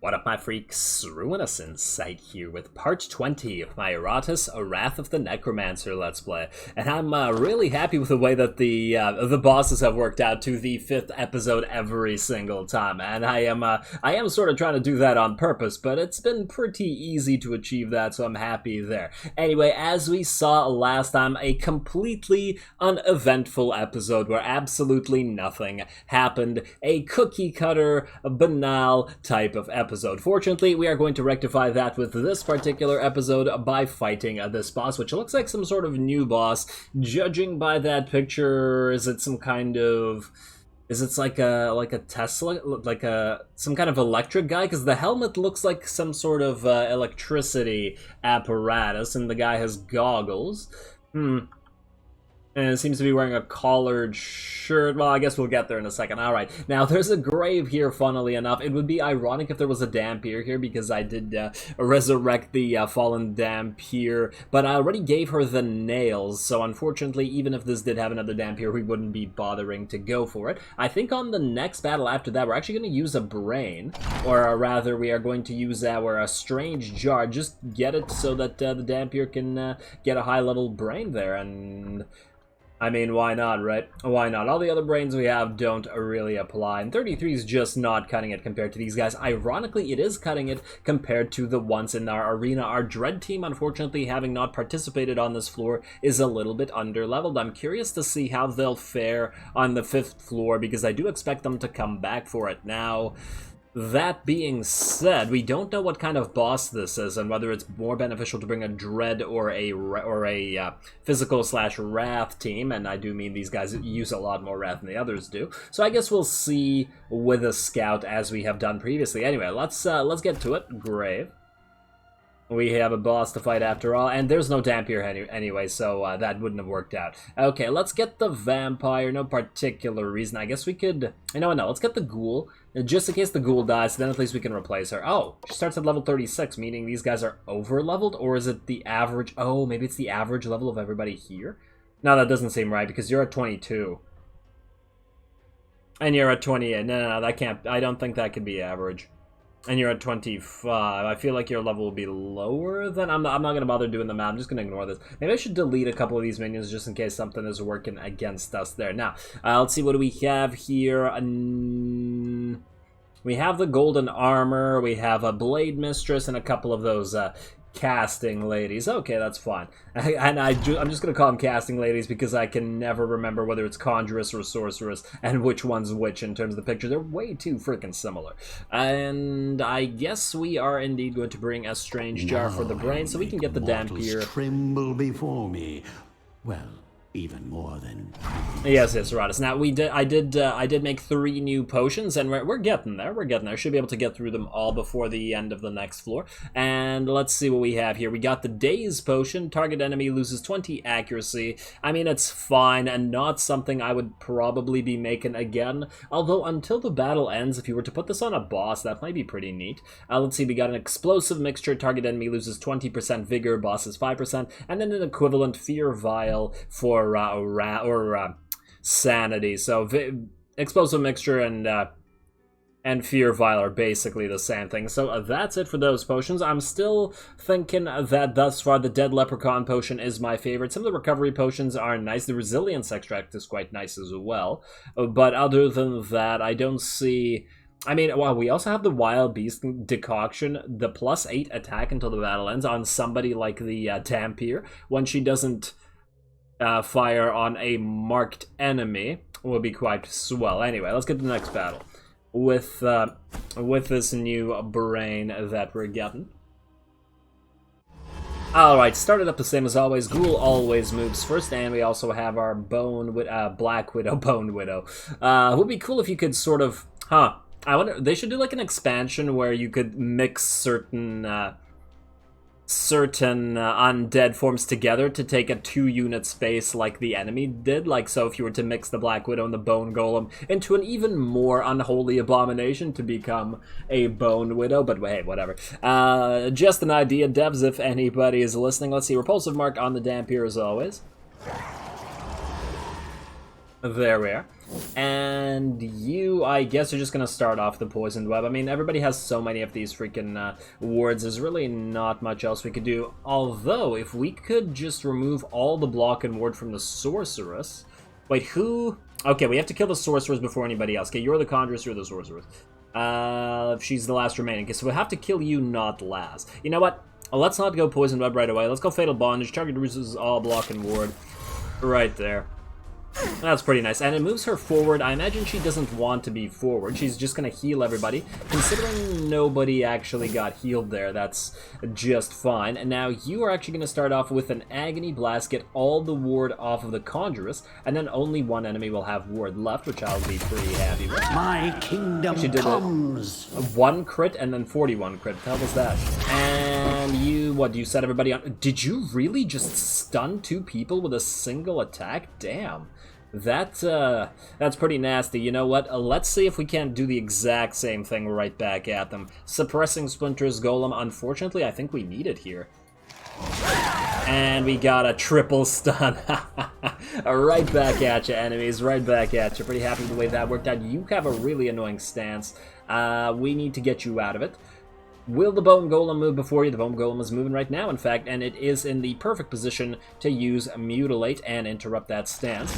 What up, my freaks? Ruinous Insight here with part 20 of my Iratus, Wrath of the Necromancer Let's Play. And I'm really happy with the way that the bosses have worked out to the 5th episode every single time. And I am sort of trying to do that on purpose, but it's been pretty easy to achieve that, so I'm happy there. Anyway, as we saw last time, a completely uneventful episode where absolutely nothing happened. A cookie-cutter, banal type of episode. Fortunately, we are going to rectify that with this particular episode by fighting this boss, which looks like some sort of new boss. Judging by that picture, is it some kind of... Is it like a Tesla, like some kind of electric guy? Because the helmet looks like some sort of electricity apparatus, and the guy has goggles. And it seems to be wearing a collared shirt. Well, I guess we'll get there in a second. Alright, now there's a grave here, funnily enough. It would be ironic if there was a Dampier here, because I did resurrect the fallen Dampier, but I already gave her the nails, so unfortunately, even if this did have another Dampier, we wouldn't be bothering to go for it. I think on the next battle after that, we're actually going to use a brain, or rather, we are going to use our strange jar. Just get it so that the Dampier can get a high-level brain there, and... I mean, why not, right? Why not? All the other brains we have don't really apply, and 33 is just not cutting it compared to these guys. Ironically, it is cutting it compared to the ones in our arena. Our Dread team, unfortunately, having not participated on this floor, is a little bit underleveled. I'm curious to see how they'll fare on the 5th floor, because I do expect them to come back for it. Now, that being said, we don't know what kind of boss this is, and whether it's more beneficial to bring a Dread or a physical/Wrath team, and I do mean these guys use a lot more Wrath than the others do. So I guess we'll see with a Scout as we have done previously. Anyway, let's get to it. Grave. We have a boss to fight after all, and there's no Dampier anyway, so that wouldn't have worked out. Okay, let's get the Vampire, no particular reason. I guess we could... You know what, no, let's get the Ghoul, just in case the Ghoul dies, then at least we can replace her. Oh, she starts at level 36, meaning these guys are over-leveled, or is it the average... Oh, maybe it's the average level of everybody here? No, that doesn't seem right, because you're at 22. And you're at 28. No, that can't... I don't think that could be average. And you're at 25. I feel like your level will be lower than... I'm not going to bother doing the math. I'm just going to ignore this. Maybe I should delete a couple of these minions just in case something is working against us there. Now, let's see, what do we have here? We have the Golden Armor. We have a Blade Mistress and a couple of those... casting ladies. Okay, that's fine. And I'm just going to call them casting ladies because I can never remember whether it's conjuress or sorceress and which one's which in terms of the picture. They're way too freaking similar. And I guess we are indeed going to bring a strange jar for the brain so we can get the Dampier. Tremble before me. Well, even more than... Yes, Iratus. Now, I did make 3 new potions, and we're getting there. We're getting there. Should be able to get through them all before the end of the next floor. And let's see what we have here. We got the Daze Potion. Target enemy loses 20 accuracy. I mean, it's fine, and not something I would probably be making again. Although, until the battle ends, if you were to put this on a boss, that might be pretty neat. Let's see, we got an Explosive Mixture. Target enemy loses 20% Vigor, boss is 5%, and then an equivalent Fear Vial for sanity. So Explosive Mixture and Fear Vial are basically the same thing. So that's it for those potions. I'm still thinking that thus far the Dead Leprechaun potion is my favorite. Some of the recovery potions are nice. The Resilience extract is quite nice as well. But other than that, I don't see... I mean, well, we also have the Wild Beast decoction, the +8 attack until the battle ends on somebody like the Dampier when she doesn't fire on a marked enemy will be quite swell. Anyway, let's get to the next battle with this new brain that we're getting. Alright, started up the same as always. Ghoul always moves first, and we also have our Black Widow, Bone Widow. It would be cool if you could sort of... I wonder, they should do like an expansion where you could mix certain undead forms together to take a 2-unit space like the enemy did. Like, so if you were to mix the Black Widow and the Bone Golem into an even more unholy abomination to become a Bone Widow, but hey, whatever. Just an idea, devs, if anybody is listening. Let's see, Repulsive Mark on the Dampier as always. There we are. And you, I guess, are just going to start off the Poisoned Web. I mean, everybody has so many of these freaking wards. There's really not much else we could do. Although, if we could just remove all the block and ward from the Sorceress... Wait, who... Okay, we have to kill the Sorceress before anybody else. Okay, you're the Conjuress, you're the Sorceress. She's the last remaining. Okay, so we'll have to kill you, not last. You know what? Let's not go Poisoned Web right away. Let's go Fatal Bondage. Target reduces all block and ward. Right there. That's pretty nice. And it moves her forward. I imagine she doesn't want to be forward. She's just going to heal everybody. Considering nobody actually got healed there, that's just fine. And now you are actually going to start off with an Agony Blast, get all the ward off of the Conjuress, and then only one enemy will have ward left, which I'll be pretty happy with. My kingdom She did comes. a 1 crit and then 41 crit. What the hell was that? And you, what, do you set everybody on? Did you really just stun 2 people with a single attack? Damn. That's pretty nasty. You know what? Let's see if we can't do the exact same thing right back at them. Suppressing Splinters Golem. Unfortunately, I think we need it here. And we got a triple stun. Right back at you, enemies. Right back at you. Pretty happy with the way that worked out. You have a really annoying stance. We need to get you out of it. Will the Bone Golem move before you? The Bone Golem is moving right now, in fact, and it is in the perfect position to use Mutilate and interrupt that stance.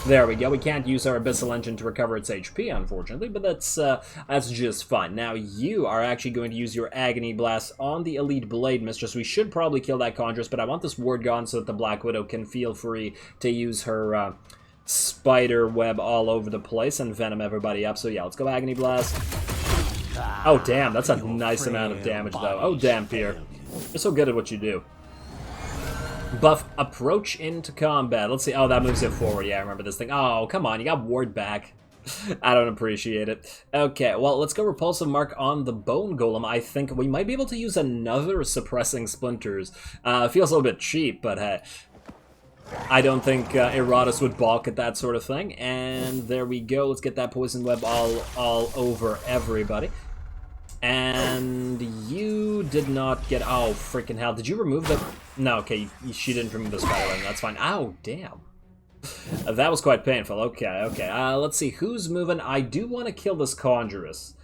There we go. We can't use our Abyssal Engine to recover its HP, unfortunately, but that's just fine. Now, you are actually going to use your Agony Blast on the Elite Blade Mistress. We should probably kill that Conjuress, but I want this ward gone so that the Black Widow can feel free to use her spider web all over the place and venom everybody up. So yeah, let's go Agony Blast. Oh, damn, that's a nice amount of damage, though. Oh, damn, Pierre. You're so good at what you do. Buff Approach into Combat. Let's see. Oh, that moves it forward. Yeah, I remember this thing. Oh, come on. You got ward back. I don't appreciate it. Okay, well, let's go Repulsive Mark on the Bone Golem. I think we might be able to use another Suppressing Splinters. Feels a little bit cheap, but hey. I don't think Iratus would balk at that sort of thing. And there we go. Let's get that Poison Web all over everybody. And you did not get... Oh, freaking hell. Did you remove the... No, okay. She didn't remove the spider web. That's fine. Ow, damn. That was quite painful. Okay, okay. Let's see. Who's moving? I do want to kill this Conjuress.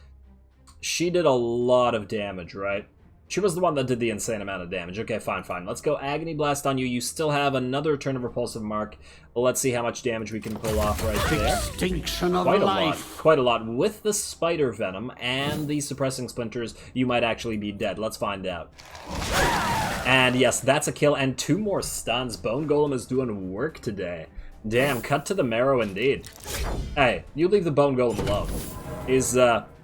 She did a lot of damage, right? She was the one that did the insane amount of damage. Okay, fine, fine. Let's go Agony Blast on you. You still have another turn of Repulsive Mark. Let's see how much damage we can pull off right there. Extinction of Quite a life. lot. Quite a lot. With the Spider Venom and the Suppressing Splinters, you might actually be dead. Let's find out. And yes, that's a kill. And 2 more stuns. Bone Golem is doing work today. Damn, cut to the marrow indeed. Hey, you leave the Bone Golem alone. He's,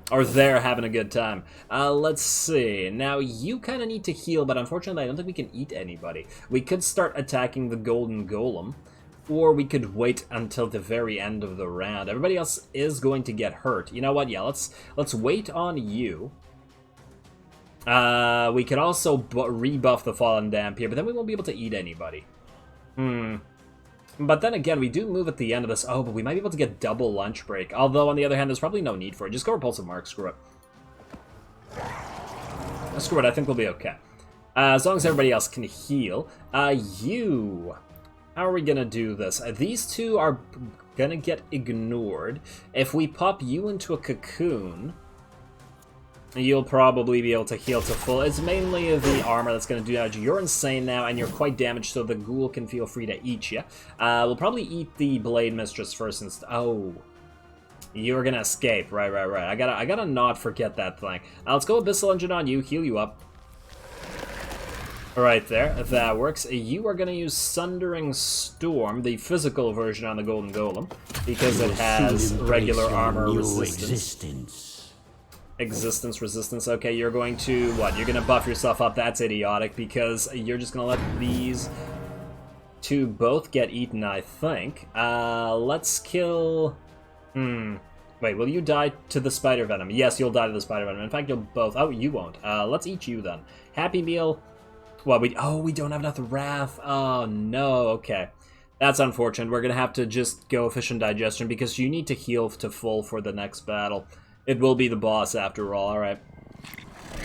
or they're having a good time. Let's see. Now, you kind of need to heal, but unfortunately, I don't think we can eat anybody. We could start attacking the Golden Golem, or we could wait until the very end of the round. Everybody else is going to get hurt. You know what? Yeah, let's wait on you. We could also rebuff the Fallen Damp here, but then we won't be able to eat anybody. But then again, we do move at the end of this. Oh, but we might be able to get double lunch break. Although, on the other hand, there's probably no need for it. Just go Repulsive Mark. Screw it. Screw it. I think we'll be okay. As long as everybody else can heal. You... How are we going to do this? These 2 are going to get ignored. If we pop you into a cocoon... You'll probably be able to heal to full. It's mainly the armor that's going to do damage. You're insane now, and you're quite damaged, so the ghoul can feel free to eat you. We'll probably eat the Blade Mistress first. Oh, you're going to escape. Right. I gotta not forget that thing. Let's go Abyssal Engine on you. Heal you up. Right there. That works. You are going to use Sundering Storm, the physical version on the Golden Golem, because it has regular armor Existence resistance. Okay, you're going to, what? You're going to buff yourself up. That's idiotic, because you're just going to let these 2 both get eaten, I think. Let's kill... Wait, will you die to the Spider Venom? Yes, you'll die to the Spider Venom. In fact, you'll both... Oh, you won't. Let's eat you, then. Happy Meal... Well, we don't have enough Wrath. Oh, no. Okay. That's unfortunate. We're going to have to just go Efficient Digestion, because you need to heal to full for the next battle. It will be the boss after all, alright.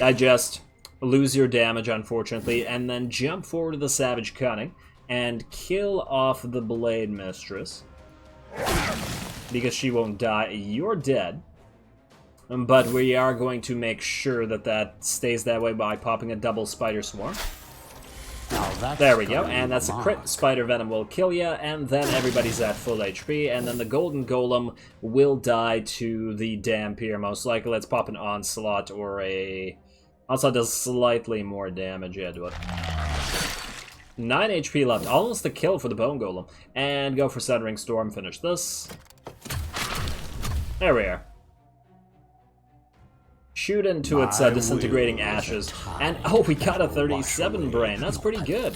Digest, lose your damage, unfortunately, and then jump forward to the Savage Cunning and kill off the Blade Mistress. Because she won't die. You're dead. But we are going to make sure that that stays that way by popping a double spider swarm. There we go, and that's a crit. Spider Venom will kill you, and then everybody's at full HP, and then the Golden Golem will die to the Dampier, most likely. Let's pop an Onslaught or a... Onslaught does slightly more damage, yeah, do it. 9 HP left, almost a kill for the Bone Golem. And go for Sundering Storm, finish this. There we are. Shoot into its disintegrating ashes. And, oh, we got a 37 brain. That's pretty good.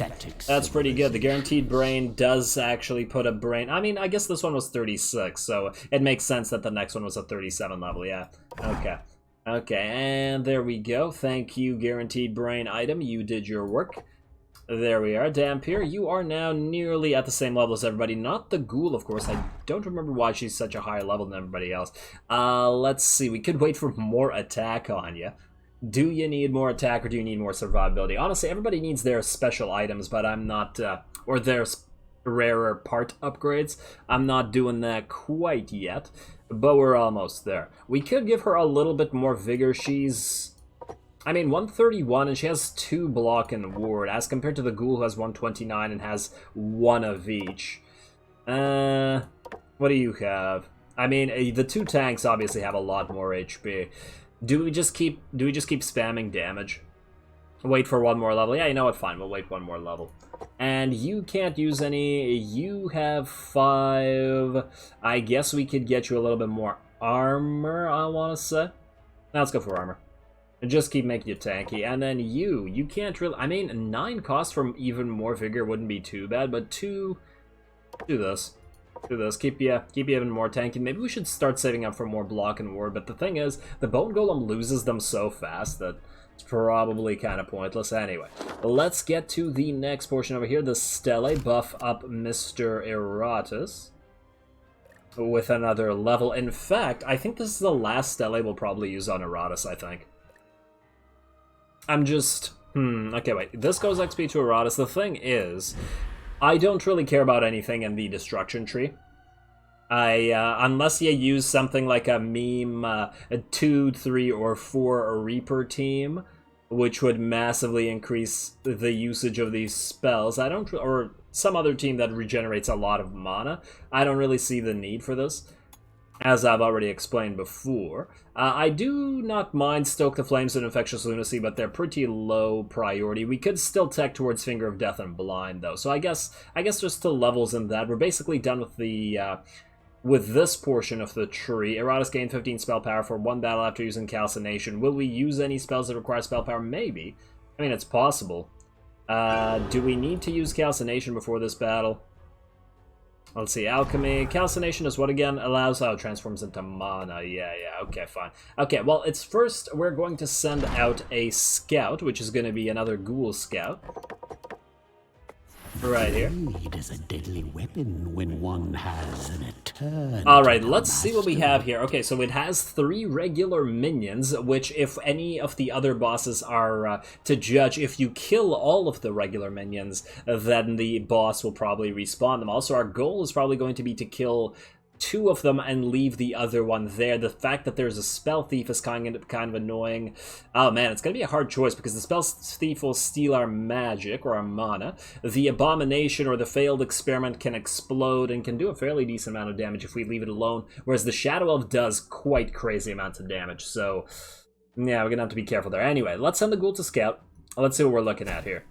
That's pretty good. The guaranteed brain does actually put a brain... I mean, I guess this one was 36, so it makes sense that the next one was a 37 level, yeah. Okay. Okay, and there we go. Thank you, guaranteed brain item. You did your work. There we are. Dampier, you are now nearly at the same level as everybody. Not the Ghoul, of course. I don't remember why she's such a higher level than everybody else. Let's see. We could wait for more attack on you. Do you need more attack or do you need more survivability? Honestly, everybody needs their special items, but I'm not... or their rarer part upgrades. I'm not doing that quite yet, but we're almost there. We could give her a little bit more vigor. She's... I mean, 131, and she has 2 block and ward, as compared to the Ghoul who has 129 and has 1 of each. What do you have? I mean, the 2 tanks obviously have a lot more HP. Do we just keep spamming damage? Wait for 1 more level? Yeah, you know what, fine, we'll wait 1 more level. And you can't use any, you have 5. I guess we could get you a little bit more armor, I want to say. Now let's go for armor. And just keep making you tanky. And then you can't really... I mean, 9 cost from even more vigor wouldn't be too bad, but 2... Do this. Do this. Keep you even more tanky. Maybe we should start saving up for more block and ward, but the thing is, the Bone Golem loses them so fast that it's probably kind of pointless. Anyway, let's get to the next portion over here. The Stele. Buff up Mr. Iratus with another level. In fact, I think this is the last Stele we'll probably use on Iratus, I think. I'm just... okay, wait. This goes XP to Iratus. The thing is, I don't really care about anything in the Destruction Tree. Unless you use something like a meme, a 2, 3, or 4 Reaper team, which would massively increase the usage of these spells. I don't... Or some other team that regenerates a lot of mana. I don't really see the need for this, as I've already explained before. I do not mind Stoke the Flames and Infectious Lunacy, but they're pretty low priority. We could still tech towards Finger of Death and Blind, though. So I guess there's still levels in that. We're basically done with the with this portion of the tree. Iratus gained 15 spell power for 1 battle after using Calcination. Will we use any spells that require spell power? Maybe. I mean, it's possible. Do we need to use Calcination before this battle? Let's see, Alchemy. Calcination is what again? Allows... Oh, transforms into mana. Yeah, okay, fine. Okay, well, it's first we're going to send out a scout, which is going to be another Ghoul scout. Right here. Greed is a deadly weapon when one has an eternal... Alright, let's see what we have here. Okay, so it has 3 regular minions, which if any of the other bosses are to judge, if you kill all of the regular minions, then the boss will probably respawn them. Also, our goal is probably going to be to kill 2 of them and leave the other one there. The fact that there's a Spell Thief is kind of annoying. Oh man, it's going to be a hard choice because the Spell Thief will steal our magic or our mana. The Abomination or the Failed Experiment can explode and can do a fairly decent amount of damage if we leave it alone, whereas the Shadow Elf does quite crazy amounts of damage. So yeah, we're going to have to be careful there. Anyway, let's send the Ghoul to scout. Let's see what we're looking at here.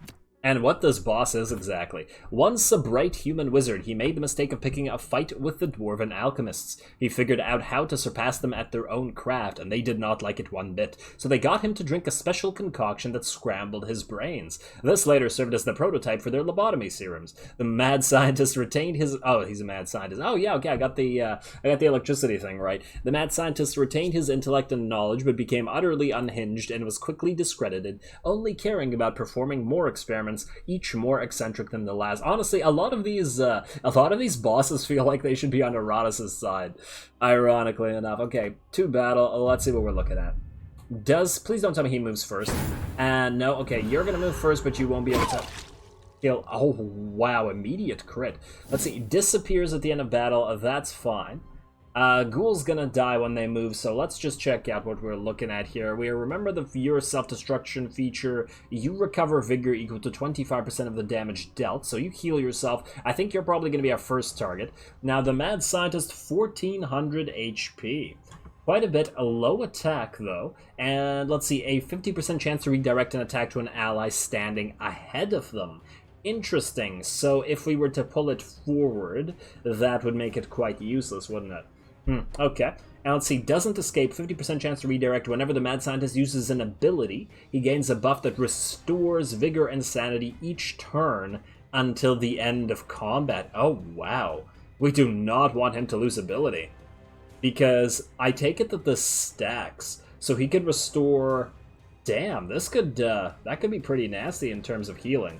And what this boss is exactly. Once a bright human wizard, he made the mistake of picking a fight with the dwarven alchemists. He figured out how to surpass them at their own craft, and they did not like it one bit. So they got him to drink a special concoction that scrambled his brains. This later served as the prototype for their lobotomy serums. The mad scientist retained his... Oh, he's a mad scientist. Oh yeah, okay, I got the electricity thing right. The mad scientist retained his intellect and knowledge, but became utterly unhinged and was quickly discredited, only caring about performing more experiments, each more eccentric than the last. Honestly, a lot of these bosses feel like they should be on Iratus' side, ironically enough. Okay, 2 battle. Let's see what we're looking at. Please don't tell me he moves first. And no, okay, you're gonna move first, but you won't be able to. Kill. Oh, wow. Immediate crit. Let's see. Disappears at the end of battle. That's fine. Ghoul's gonna die when they move, so let's just check out what we're looking at here. We remember the Viewer Self-Destruction feature. You recover vigor equal to 25% of the damage dealt, so you heal yourself. I think you're probably gonna be our first target. Now, the Mad Scientist, 1400 HP. Quite a bit, a low attack though, and let's see, a 50% chance to redirect an attack to an ally standing ahead of them. Interesting, so if we were to pull it forward, that would make it quite useless, wouldn't it? Okay. Now let's see, doesn't escape, 50% chance to redirect. Whenever the Mad Scientist uses an ability, he gains a buff that restores vigor and sanity each turn until the end of combat. Oh, wow. We do not want him to lose ability. Because I take it that this stacks, so he could restore... Damn, this could, that could be pretty nasty in terms of healing.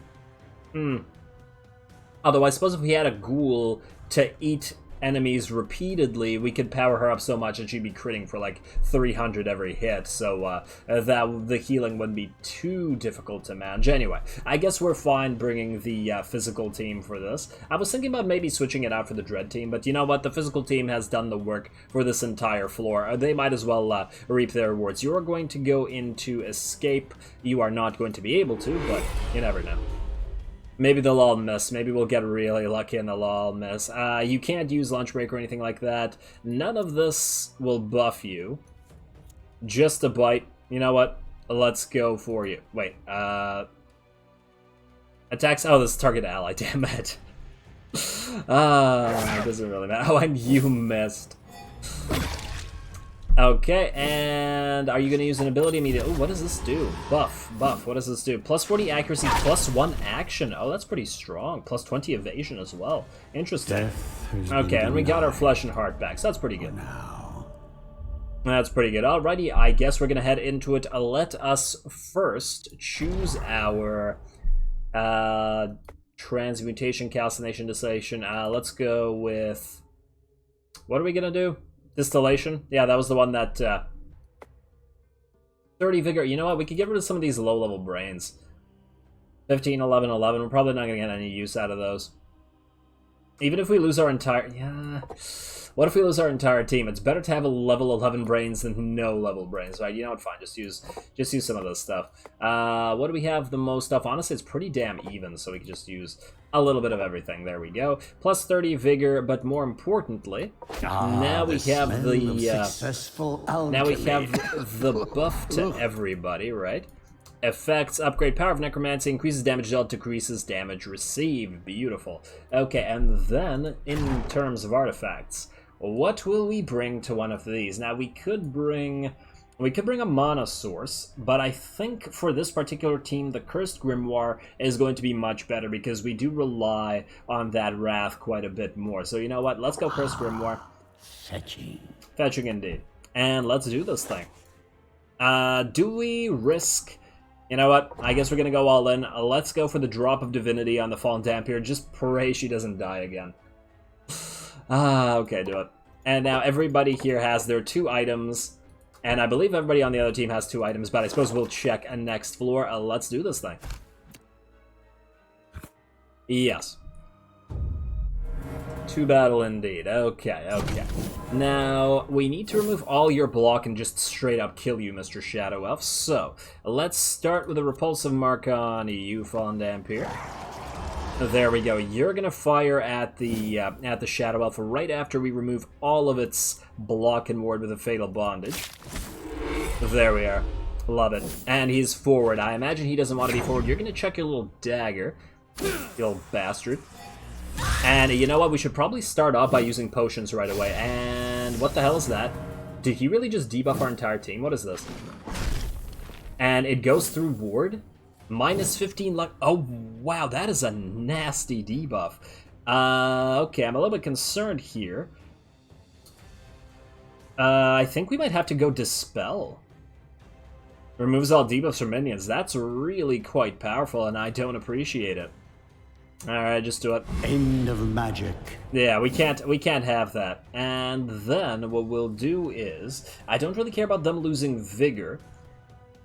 Although I suppose if we had a ghoul to eat enemies repeatedly, we could power her up so much that she'd be critting for like 300 every hit, so that the healing wouldn't be too difficult to manage. Anyway, I guess we're fine bringing the physical team for this. I was thinking about maybe switching it out for the Dread team, but you know what? The physical team has done the work for this entire floor. They might as well reap their rewards. You're going to go into escape. You are not going to be able to, but you never know. Maybe they'll all miss. Maybe we'll get really lucky and they'll all miss. You can't use lunch break or anything like that. None of this will buff you. Just a bite. You know what? Let's go for you. Wait. Attacks. Oh, this is target ally. Damn it. It doesn't really matter. Oh, and you missed. Okay, and are you going to use an ability immediately? Oh, what does this do? Buff. What does this do? Plus 40 accuracy, plus 1 action. Oh, that's pretty strong. Plus 20 evasion as well. Interesting. Okay, and we got our flesh and heart back, so that's pretty good. That's pretty good. Alrighty, I guess we're going to head into it. Let us first choose our transmutation, calcination, distillation. Let's go with... What are we going to do? Distillation? Yeah, that was the one that, 30 vigor. You know what? We could get rid of some of these low-level brains. 15, 11, 11. We're probably not going to get any use out of those. Even if we lose our entire... Yeah... What if we lose our entire team? It's better to have a level 11 brains than no level brains, right? You know what? Fine. Just use some of this stuff. What do we have the most of? Honestly, it's pretty damn even, so we can just use a little bit of everything. There we go. Plus 30 vigor, but more importantly, now we have the buff to everybody, right? Effects, upgrade power of necromancy, increases damage dealt, decreases damage received. Beautiful. Okay, and then in terms of artifacts, what will we bring to one of these? Now we could bring a mana source, but I think for this particular team, the Cursed Grimoire is going to be much better because we do rely on that Wrath quite a bit more. So you know what? Let's go Cursed Grimoire. Fetching indeed. And let's do this thing. Do we risk... You know what? I guess we're going to go all in. Let's go for the Drop of Divinity on the Fallen Dampier. Just pray she doesn't die again. Okay, do it. And now everybody here has their 2 items. And I believe everybody on the other team has 2 items, but I suppose we'll check a next floor. Let's do this thing. Yes. 2 battle indeed. Okay, okay. Now, we need to remove all your block and just straight up kill you, Mr. Shadow Elf. So, let's start with a repulsive mark on you, Fallen Dampier. There we go. You're gonna fire at the Shadow Elf right after we remove all of its block and ward with a Fatal Bondage. There we are. Love it. And he's forward. I imagine he doesn't want to be forward. You're gonna check your little dagger, you old bastard. And you know what? We should probably start off by using potions right away. And what the hell is that? Did he really just debuff our entire team? What is this? And it goes through ward? Minus 15 luck. Oh, wow. That is a nasty debuff. Okay, I'm a little bit concerned here. I think we might have to go Dispel. Removes all debuffs from minions. That's really quite powerful, and I don't appreciate it. Alright, just do it. End of magic. Yeah, we can't have that. And then what we'll do is, I don't really care about them losing vigor.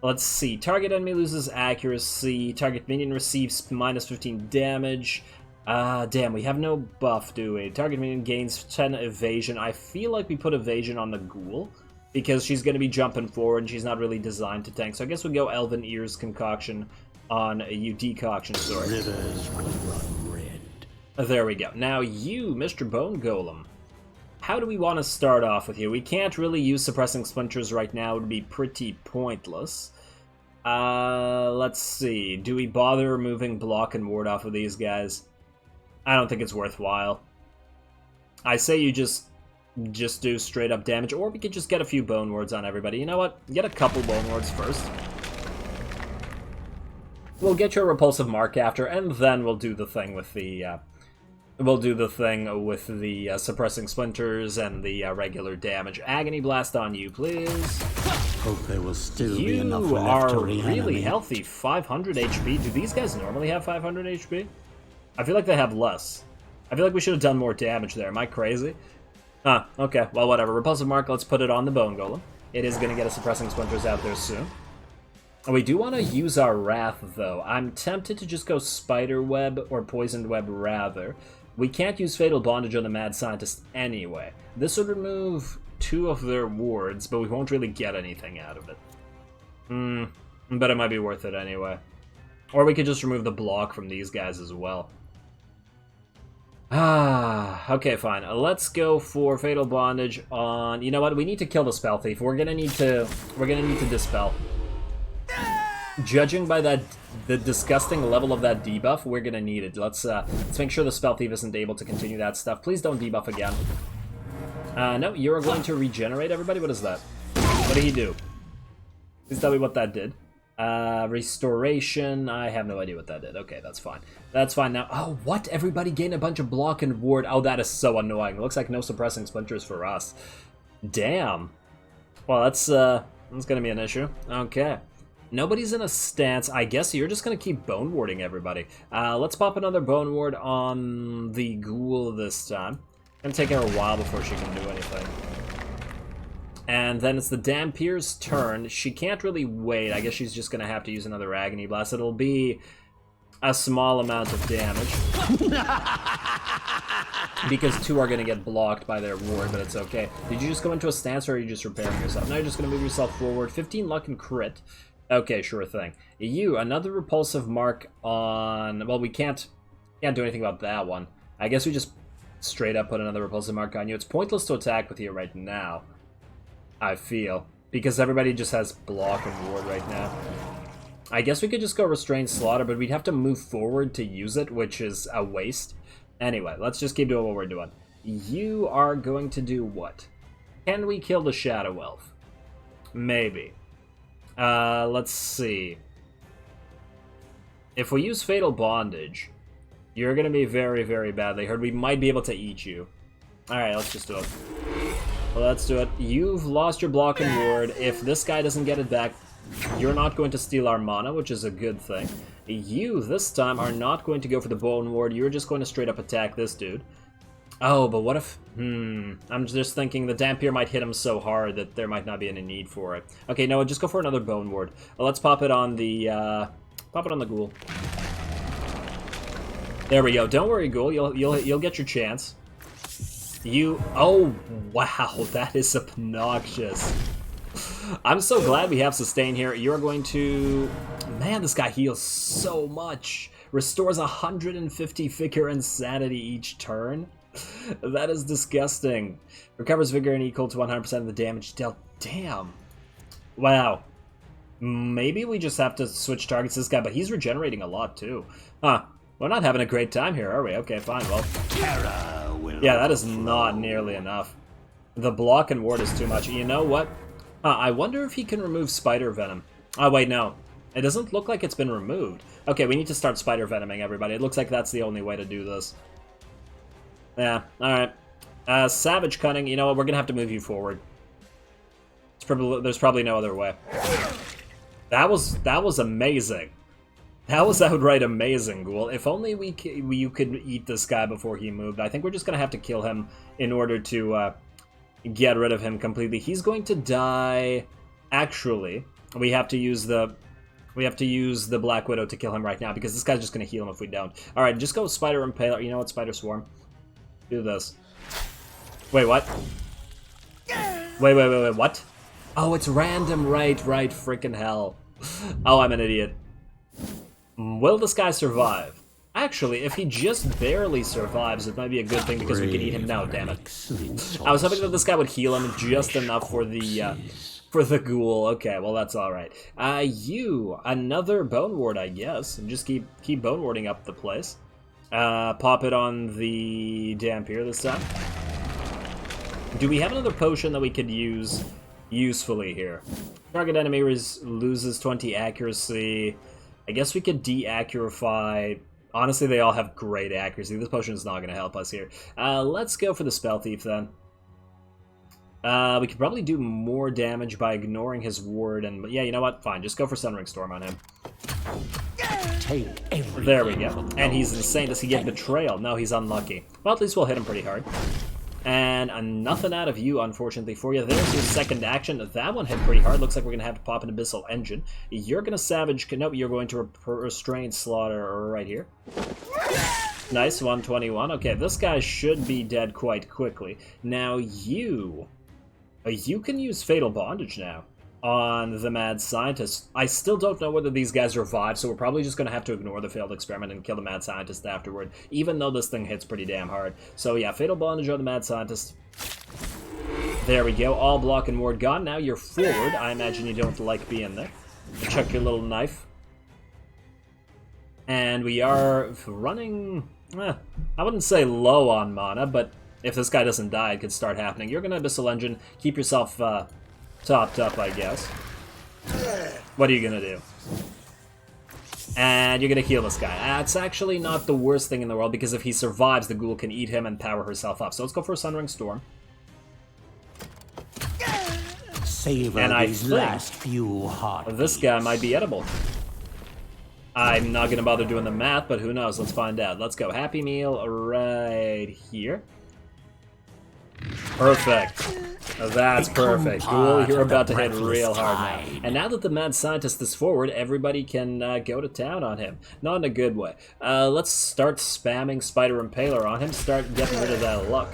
Let's see. Target enemy loses accuracy. Target minion receives -15 damage. Damn, we have no buff, do we? Target minion gains 10 evasion. I feel like we put evasion on the ghoul, because she's going to be jumping forward, and she's not really designed to tank. So I guess we'll go Elven Ears Concoction on a Decoction Sword. Rivers will run red. There we go. Now you, Mr. Bone Golem. How do we want to start off with you? We can't really use Suppressing Splinters right now. It would be pretty pointless. Let's see. Do we bother removing Block and Ward off of these guys? I don't think it's worthwhile. I say you just do straight up damage, or we could just get a few Bone Wards on everybody. You know what? Get a couple Bone Wards first. We'll get your Repulsive Mark after, and then we'll do the thing with the... Suppressing Splinters and the regular damage. Agony Blast on you, please. Hope there will still be enough You left are to really reanimate. healthy. 500 HP. Do these guys normally have 500 HP? I feel like they have less. I feel like we should have done more damage there. Am I crazy? Huh, okay. Well, whatever. Repulsive Mark, let's put it on the Bone Golem. It is going to get a Suppressing Splinters out there soon. We do want to use our Wrath, though. I'm tempted to just go Spider Web or Poisoned Web rather. We can't use Fatal Bondage on the Mad Scientist anyway. This would remove 2 of their wards, but we won't really get anything out of it. But it might be worth it anyway. Or we could just remove the block from these guys as well. Okay, fine. Let's go for Fatal Bondage on... You know what? We need to kill the Spell Thief. We're gonna need to dispel. Judging by the disgusting level of that debuff, we're gonna need it. Let's make sure the Spell Thief isn't able to continue that stuff. Please don't debuff again. No, you're going to regenerate everybody? What is that? What did he do? Please tell me what that did. Restoration. I have no idea what that did. Okay, that's fine. That's fine now. Oh, what? Everybody gained a bunch of block and ward. Oh, that is so annoying. Looks like no Suppressing Splinters for us. Damn. Well, that's gonna be an issue. Okay. Nobody's in a stance. I guess you're just going to keep Bone Warding everybody. Let's pop another Bone Ward on the Ghoul this time. It's going to take her a while before she can do anything. And then it's the Dampier's turn. She can't really wait. I guess she's just going to have to use another Agony Blast. It'll be a small amount of damage. Because 2 are going to get blocked by their ward, but it's okay. Did you just go into a stance, or are you just repairing yourself? No, you're just going to move yourself forward. 15 luck and crit. Okay, sure thing. You, another Repulsive Mark on... Well, we can't do anything about that one. I guess we just straight up put another Repulsive Mark on you. It's pointless to attack with you right now, I feel, because everybody just has block and ward right now. I guess we could just go Restrained Slaughter, but we'd have to move forward to use it, which is a waste. Anyway, let's just keep doing what we're doing. You are going to do what? Can we kill the Shadow Elf? Maybe. Let's see. If we use Fatal Bondage, you're going to be very, very badly hurt. We might be able to eat you. Alright, let's just do it. Well, let's do it. You've lost your block and ward. If this guy doesn't get it back, you're not going to steal our mana, which is a good thing. You, this time, are not going to go for the Bone Ward. You're just going to straight up attack this dude. Oh, but what if... I'm just thinking the Dampier might hit him so hard that there might not be any need for it. Okay, no, just go for another Bone Ward. Well, let's pop it on the... pop it on the Ghoul. There we go. Don't worry, Ghoul. You'll get your chance. You... Oh, wow. That is obnoxious. I'm so glad we have Sustain here. You're going to... Man, this guy heals so much. Restores 150 Vigor and Sanity each turn. That is disgusting. Recovers Vigor and equal to 100% of the damage dealt. Damn. Wow. Maybe we just have to switch targets to this guy, but he's regenerating a lot too. Huh. We're not having a great time here, are we? Okay, fine, well. Yeah, that is not nearly enough. The block and ward is too much. You know what? I wonder if he can remove Spider Venom. Oh, wait, no. It doesn't look like it's been removed. Okay, we need to start Spider Venoming everybody. It looks like that's the only way to do this. Yeah, alright. Savage Cunning, you know what? We're gonna have to move you forward. There's probably no other way. That was amazing. That was outright amazing, Ghoul. If only you could eat this guy before he moved. I think we're just gonna have to kill him in order to get rid of him completely. He's going to die... Actually, We have to use the Black Widow to kill him right now, because this guy's just gonna heal him if we don't. Alright, just go Spider Impaler. You know what, Spider Swarm? Do this. Wait, what? Wait, what? Oh, it's random, right, freaking hell. Oh, I'm an idiot. Will this guy survive? Actually, if he just barely survives, it might be a good thing because we can eat him now, damn it. I was hoping that this guy would heal him just enough for the ghoul. Okay, well that's alright. Another Bone Ward, I guess. And just keep Bone Warding up the place. Pop it on the Dampier this time. Do we have another potion that we could use usefully here? Target enemy loses 20 accuracy. I guess we could de-accurify. Honestly, they all have great accuracy. This potion is not going to help us here. Let's go for the Spell Thief then. We could probably do more damage by ignoring his ward, and yeah, you know what? Fine, just go for Sunring Storm on him. There we go. And he's insane. Does he get Betrayal? No, he's unlucky. Well, at least we'll hit him pretty hard. And nothing out of you, unfortunately, for you. There's your second action. That one hit pretty hard. Looks like we're going to have to pop an Abyssal Engine. You're going to Savage... Nope, you're going to Restrain Slaughter right here. Nice, 121. Okay, this guy should be dead quite quickly. Now you can use Fatal Bondage now on the Mad Scientist. I still don't know whether these guys revive, so we're probably just going to have to ignore the failed experiment and kill the Mad Scientist afterward, even though this thing hits pretty damn hard. So yeah, Fatal Bondage on the Mad Scientist. There we go, all block and ward gone. Now you're forward. I imagine you don't like being there. Chuck your little knife. And we are running... I wouldn't say low on mana, but if this guy doesn't die, it could start happening. You're going to Abyssal Engine, keep yourself... topped up, I guess. What are you gonna do? And you're gonna heal this guy. That's actually not the worst thing in the world, because if he survives, the ghoul can eat him and power herself up. So let's go for a Sunring Storm. Savor and I these think last few heartbeats. This guy might be edible. I'm not gonna bother doing the math, but who knows? Let's find out. Let's go. Happy Meal right here. Perfect. That's perfect. Cool, you're about to hit real hard now. And now that the Mad Scientist is forward, everybody can go to town on him. Not in a good way. Let's start spamming Spider Impaler on him. Start getting rid of that luck.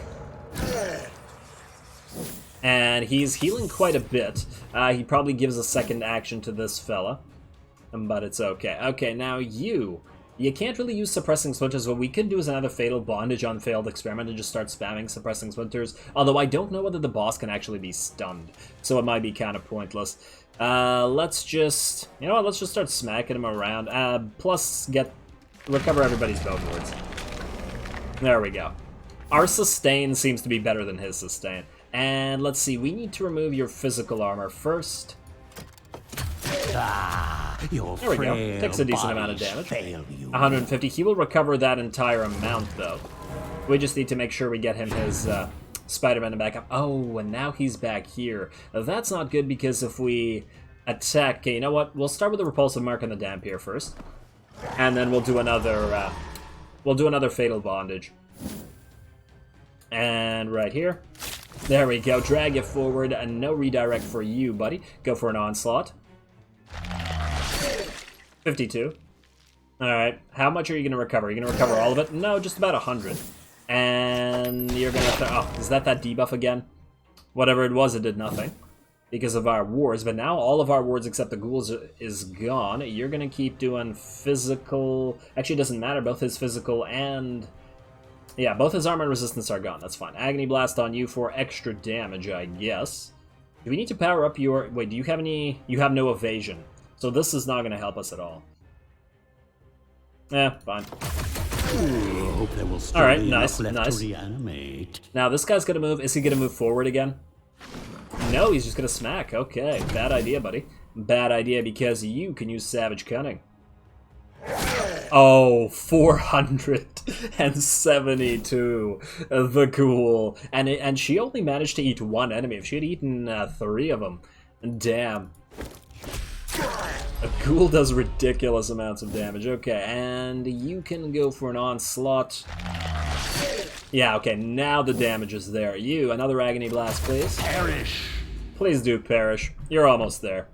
And he's healing quite a bit. He probably gives a second action to this fella. But it's okay. Okay, now you can't really use Suppressing Splinters. What we can do is another Fatal Bondage on Failed Experiment and just start spamming Suppressing Splinters. Although I don't know whether the boss can actually be stunned, so it might be kind of pointless. Let's just... You know what, let's just start smacking him around. Plus, recover everybody's Bone Wards. There we go. Our Sustain seems to be better than his Sustain. And let's see, we need to remove your physical armor first. There we go. Takes a decent amount of damage. 150. He will recover that entire amount, though. We just need to make sure we get him his Spider-Man back up. Oh, and now he's back here. That's not good, because if we attack... Okay, you know what? We'll start with the Repulsive Mark on the Dampier first. And then we'll do another... Fatal Bondage. And right here. There we go. Drag it forward. And no redirect for you, buddy. Go for an Onslaught. 52. Alright, how much are you going to recover? Are you going to recover all of it? No, just about 100. And you're going to... Oh, is that debuff again? Whatever it was, it did nothing. Because of our wards. But now all of our wards except the ghouls is gone. You're going to keep doing physical... Actually, it doesn't matter. Both his physical and... Yeah, both his armor and resistance are gone. That's fine. Agony Blast on you for extra damage, I guess. Do we need to power up your... Wait, do you have any... You have no evasion. So this is not going to help us at all. Fine. Alright, nice. Now this guy's going to move. Is he going to move forward again? No, he's just going to smack. Okay, bad idea, buddy. Bad idea, because you can use Savage Cunning. Oh, 472. The ghoul. And she only managed to eat one enemy. If she had eaten 3 of them, damn. A ghoul does ridiculous amounts of damage. Okay, and you can go for an Onslaught. Yeah, okay, now the damage is there. You, another Agony Blast, please. Perish. Please do perish. You're almost there.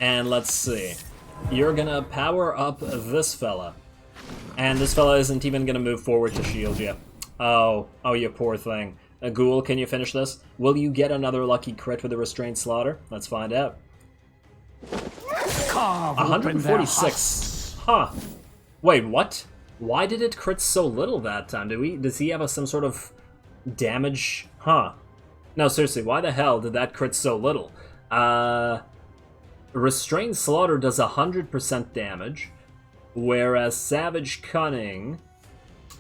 And let's see. You're gonna power up this fella. And this fella isn't even gonna move forward to shield you. Oh, you poor thing. Ghoul, can you finish this? Will you get another lucky crit with a Restrained Slaughter? Let's find out. 146. Huh. Wait, what? Why did it crit so little that time? Does he have some sort of damage? Huh. No, seriously, why the hell did that crit so little? Restrained Slaughter does 100% damage, whereas Savage Cunning...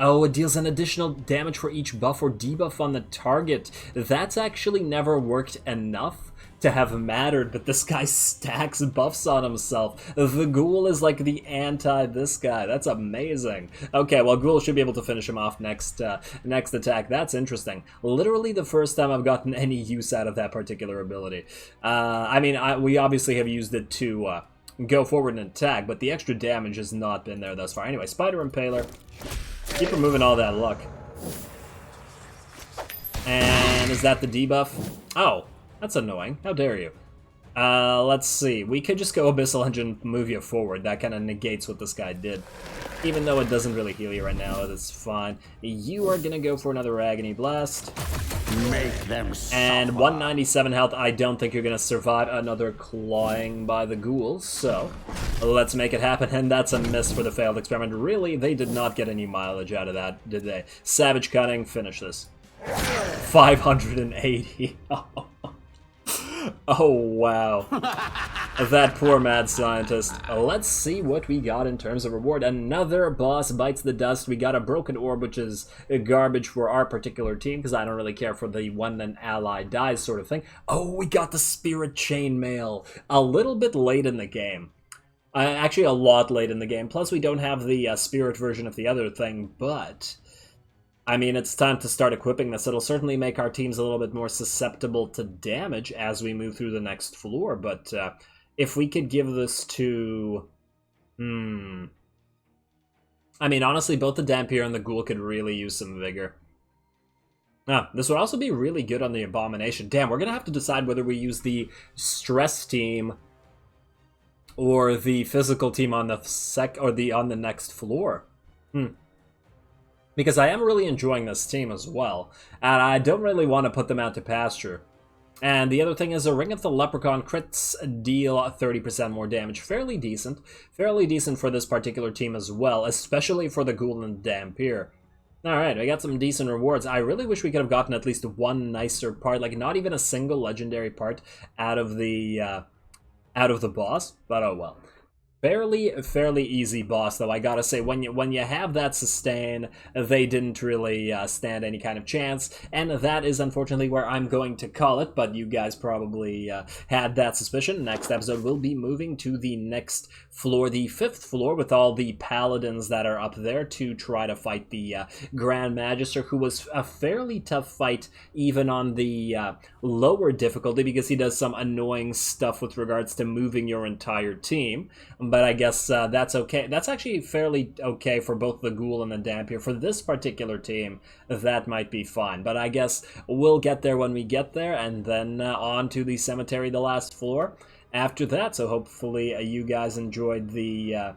Oh, it deals an additional damage for each buff or debuff on the target. That's actually never worked enough to have mattered, but this guy stacks buffs on himself. The Ghoul is like the anti-this guy. That's amazing. Okay, well, Ghoul should be able to finish him off next attack. That's interesting. Literally the first time I've gotten any use out of that particular ability. I mean, we obviously have used it to go forward and attack, but the extra damage has not been there thus far. Anyway, Spider Impaler. Keep removing all that luck. And is that the debuff? Oh, that's annoying. How dare you? Let's see. We could just go Abyssal Engine, move you forward. That kind of negates what this guy did. Even though it doesn't really heal you right now, that's fine. You are going to go for another Agony Blast. Make them suffer. And 197 health. I don't think you're going to survive another clawing by the ghouls, so let's make it happen. And that's a miss for the failed experiment. Really, they did not get any mileage out of that, did they? Savage Cunning, finish this. 580. Oh, wow. That poor mad scientist. Let's see what we got in terms of reward. Another boss bites the dust. We got a broken orb, which is garbage for our particular team, because I don't really care for the when an ally dies sort of thing. Oh, we got the Spirit Chainmail. A little bit late in the game. Actually, a lot late in the game. Plus, we don't have the spirit version of the other thing, but... I mean, it's time to start equipping this. It'll certainly make our teams a little bit more susceptible to damage as we move through the next floor, but if we could give this to... I mean, honestly, both the Dampier and the Ghoul could really use some vigor. This would also be really good on the Abomination. Damn, we're going to have to decide whether we use the Stress team or the Physical team on the on the next floor. Because I am really enjoying this team as well, and I don't really want to put them out to pasture. And the other thing is, a Ring of the Leprechaun crits deal 30% more damage. Fairly decent for this particular team as well, especially for the Ghoul and Dampier. Alright, we got some decent rewards. I really wish we could have gotten at least one nicer part, like not even a single legendary part out of the boss, but oh well. Fairly easy boss, though. I gotta say, when you have that sustain, they didn't really stand any kind of chance, and that is unfortunately where I'm going to call it, but you guys probably had that suspicion. Next episode, we'll be moving to the next floor, the 5th floor, with all the paladins that are up there to try to fight the Grand Magister, who was a fairly tough fight, even on the lower difficulty, because he does some annoying stuff with regards to moving your entire team. But I guess that's okay. That's actually fairly okay for both the Ghoul and the Dampier. For this particular team, that might be fine. But I guess we'll get there when we get there, and then on to the cemetery, the last floor after that. So hopefully you guys enjoyed the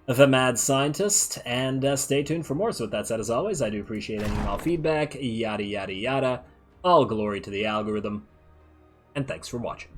Mad Scientist, and stay tuned for more. So with that said, as always, I do appreciate any and all feedback, yada yada yada. All glory to the algorithm, and thanks for watching.